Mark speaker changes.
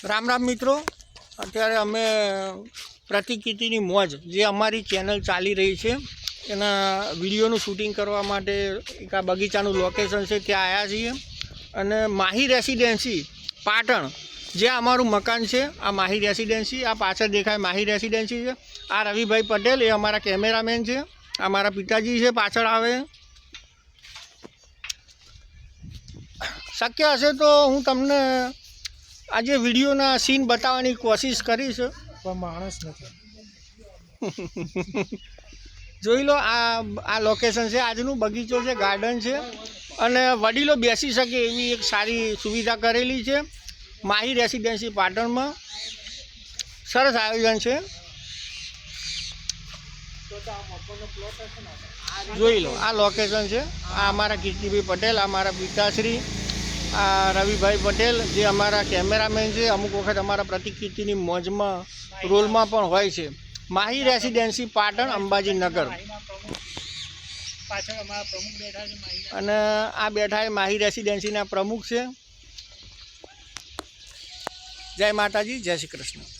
Speaker 1: રામ રામ મિત્રો, અત્યારે અમે પ્રતિકૃતિની મોજ જે અમારી ચેનલ ચાલી રહી છે એના વિડીયોનું શૂટિંગ કરવા માટે એક આ બગીચાનું લોકેશન છે ત્યાં આવ્યા છીએ. અને માહી રેસિડેન્સી પાટણ જે અમારું મકાન છે, આ માહી રેસિડેન્સી, આ પાછળ દેખાય માહી રેસિડેન્સી છે. આ રવિભાઈ પટેલ એ અમારા કેમેરામેન છે. આ મારા પિતાજી છે પાછળ આવે. શક્ય હશે તો હું તમને આજે વિડીયોના સીન બતાવવાની કોશિશ કરીશ,
Speaker 2: પણ માણસ નથી.
Speaker 1: જોઈ લો, આ લોકેશન છે, આજનું બગીચો છે, ગાર્ડન છે અને વડીલો બેસી શકે એવી એક સારી સુવિધા કરેલી છે માહી રેસિડેન્સી પાટણમાં. સરસ આયોજન છે. જોઈ લો, આ લોકેશન છે. આ અમારા કીર્તિભાઈ પટેલ, આ મારા પિતાશ્રી, આ રવિભાઈ પટેલ જે અમારા કેમેરામેન છે. અમુક વખત અમારા પ્રતિકૃતિની મોજમાં રોલમાં પણ હોય છે. માહી રેસિડેન્સી પાટણ, અંબાજી નગર. અને આ બેઠા એ માહી રેસિડેન્સીના પ્રમુખ છે. જય માતાજી, જય શ્રી કૃષ્ણ.